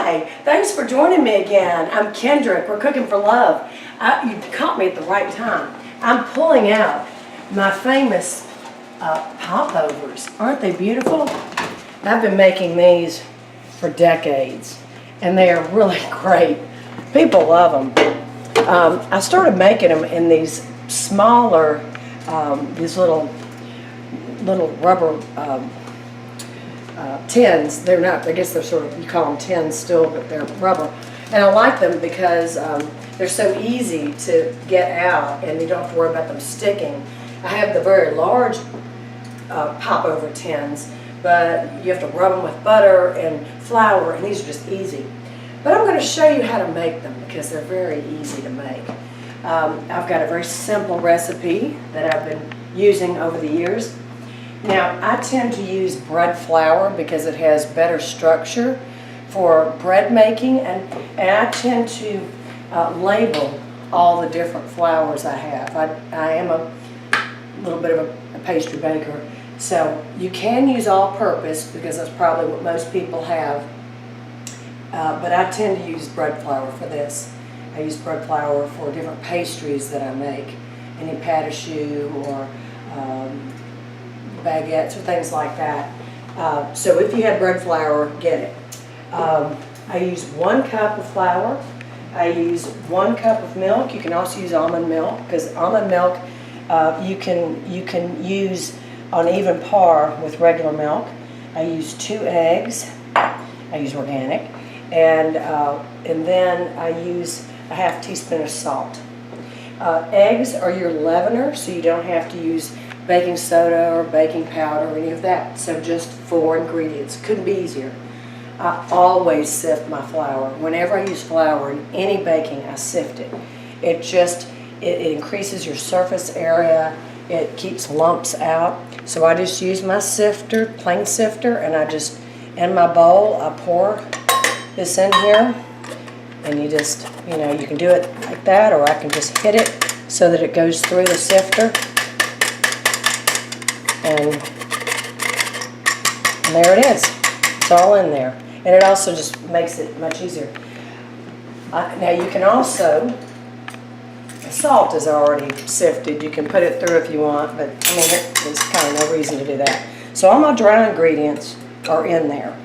Hi, thanks for joining me again. I'm Kendrick. We're cooking for love. You caught me at the right time. I'm pulling out my famous popovers. Aren't they beautiful? I've been making these for decades, and they are really great. People love them. I started making them in these smaller, these little rubber tins. They're not, I guess they're sort of, you call them tins still, but they're rubber. And I like them because they're so easy to get out and you don't have to worry about them sticking. I have the very large popover tins, but you have to rub them with butter and flour, and these are just easy. But I'm going to show you how to make them because they're very easy to make. I've got a very simple recipe that I've been using over the years. Now, I tend to use bread flour because it has better structure for bread making, and I tend to label all the different flours I have. I am a little bit of a pastry baker, so you can use all-purpose because that's probably what most people have, but I tend to use bread flour for this. I use bread flour for different pastries that I make, any pâte à choux or baguettes or things like that. So if you have bread flour, get it. I use 1 cup of flour. I use 1 cup of milk. You can also use almond milk because almond milk you can use on even par with regular milk. I use 2 eggs. I use organic, and then I use a ½ teaspoon of salt. Eggs are your leavener, so you don't have to use baking soda or baking powder or any of that. So just 4 ingredients. Couldn't be easier. I always sift my flour. Whenever I use flour in any baking, I sift it. It increases your surface area. It keeps lumps out. So I just use my sifter, plain sifter, and I just, in my bowl, I pour this in here. And you just, you can do it like that, or I can just hit it so that it goes through the sifter. And there it is. It's all in there. And it also just makes it much easier. Now you can also, the salt is already sifted. You can put it through if you want, but I mean, there's kind of no reason to do that. So all my dry ingredients are in there.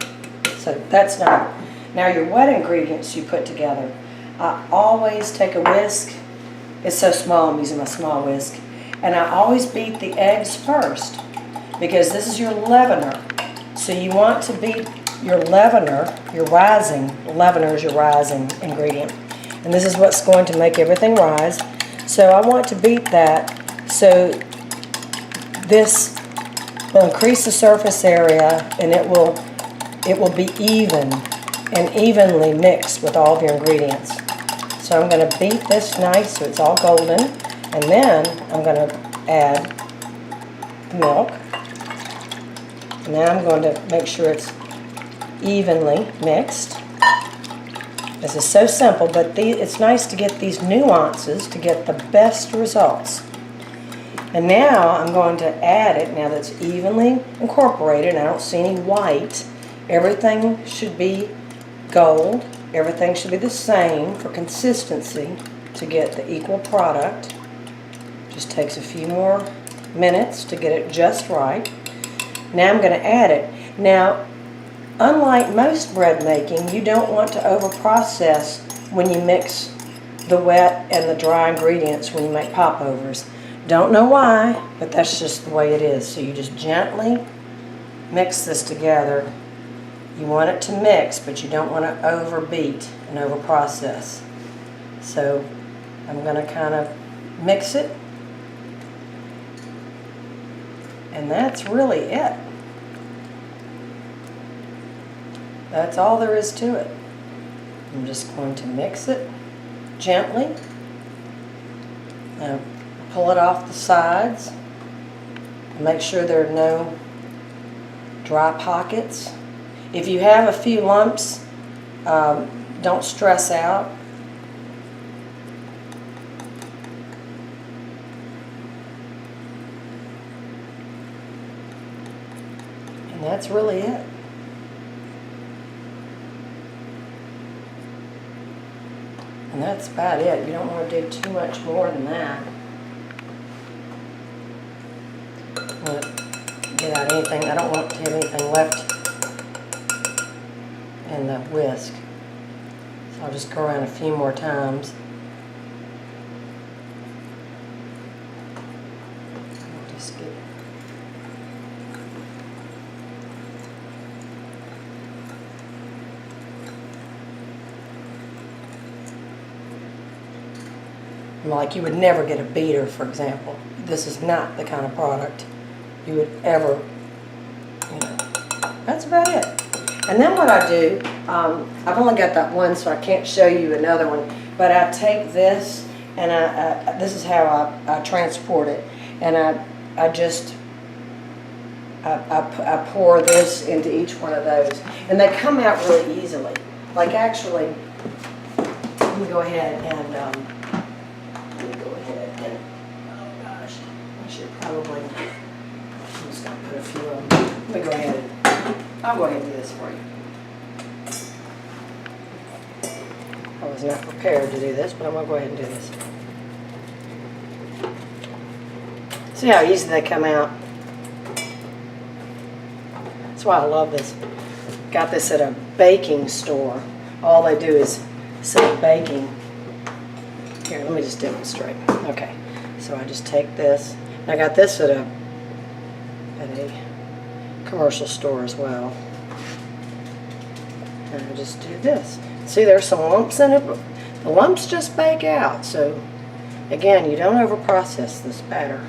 So that's not. Now your wet ingredients you put together. I always take a whisk. It's so small, I'm using my small whisk. And I always beat the eggs first because this is your leavener. So you want to beat your leavener, your rising, leavener is your rising ingredient. And this is what's going to make everything rise. So I want to beat that so this will increase the surface area and it will be even and evenly mixed with all of your ingredients. So I'm going to beat this nice so it's all golden, and then I'm going to add the milk. And now I'm going to make sure it's evenly mixed. This is so simple, but it's nice to get these nuances to get the best results. And now I'm going to add it, now that's evenly incorporated, and I don't see any white. Everything should be gold. Everything should be the same for consistency to get the equal product. Just takes a few more minutes to get it just right. Now I'm going to add it. Now, unlike most bread making, you don't want to over-process when you mix the wet and the dry ingredients when you make popovers. Don't know why, but that's just the way it is. So you just gently mix this together. You want it to mix, but you don't want to overbeat and over-process. So I'm going to kind of mix it. And that's really it. That's all there is to it. I'm just going to mix it gently. Now pull it off the sides. Make sure there are no dry pockets. If you have a few lumps, don't stress out. And that's really it. And that's about it. You don't want to do too much more than that. Get out anything. I don't want to have anything left in the whisk. So I'll just go around a few more times. I'll just get like you would never get a beater, for example. This is not the kind of product you would ever, you know. That's about it. And then what I do, I've only got that one, so I can't show you another one, but I take this, and this is how I transport it, and I pour this into each one of those, and they come out really easily. Like actually, let me go ahead and, oh gosh, I should probably, I'm just going to put a few of them. Let me go ahead and, I'll go ahead and do this for you. I was not prepared to do this, but I'm going to go ahead and do this. See how easy they come out? That's why I love this. Got this at a baking store. All they do is sell baking. Here, let me just demonstrate. Okay, so I just take this. And I got this at a commercial store as well. And I just do this. See, there's some lumps in it, but the lumps just bake out. So, again, you don't overprocess this batter.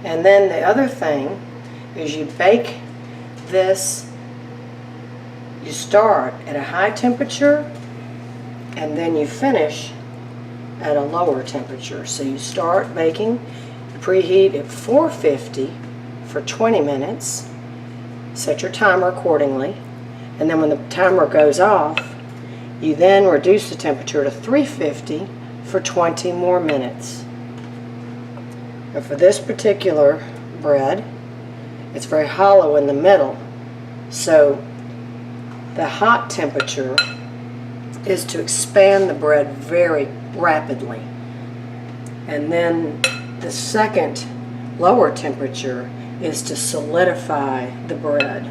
And then the other thing is you bake this, you start at a high temperature and then you finish at a lower temperature. So you start baking, preheat at 450 for 20 minutes, set your timer accordingly, and then when the timer goes off, you then reduce the temperature to 350 for 20 more minutes. And for this particular bread, it's very hollow in the middle, so the hot temperature is to expand the bread very rapidly. And then the second lower temperature is to solidify the bread.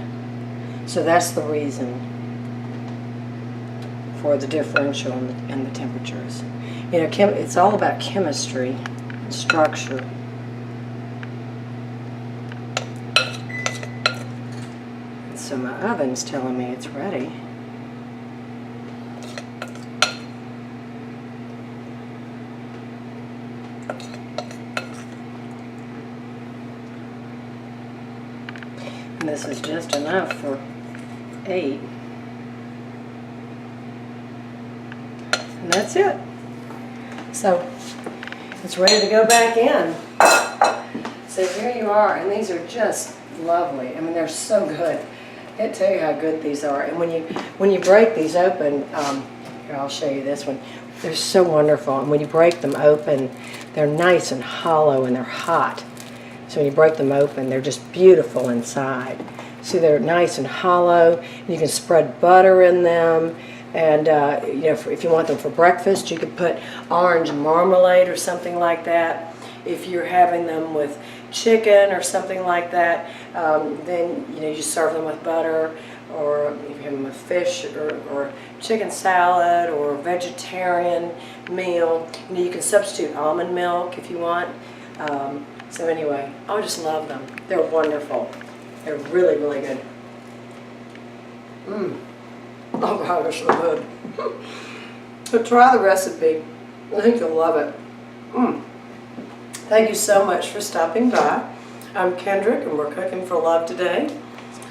So that's the reason for the differential in the temperatures. You know, it's all about chemistry and structure. So my oven's telling me it's ready. And this is just enough for 8. And that's it. So it's ready to go back in. So here you are, and these are just lovely. I mean, they're so good. I can't tell you how good these are. And when you break these open, here, I'll show you this one. They're so wonderful. And when you break them open, they're nice and hollow and they're hot. So when you break them open, they're just beautiful inside. See, they're nice and hollow. You can spread butter in them. And you know, if you want them for breakfast, you could put orange marmalade or something like that. If you're having them with chicken or something like that, then you know, you serve them with butter, or if you have them with fish or chicken salad or vegetarian meal. You know, you can substitute almond milk if you want. So anyway, I just love them. They're wonderful. They're really, really good. Oh God, they're so good. So try the recipe. I think you'll love it. Thank you so much for stopping by. I'm Kendrick and we're cooking for love today.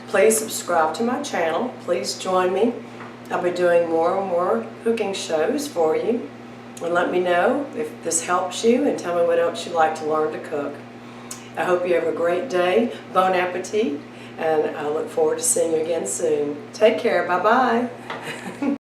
Please subscribe to my channel. Please join me. I'll be doing more and more cooking shows for you. And let me know if this helps you and tell me what else you'd like to learn to cook. I hope you have a great day. Bon appetit. And I look forward to seeing you again soon. Take care. Bye-bye.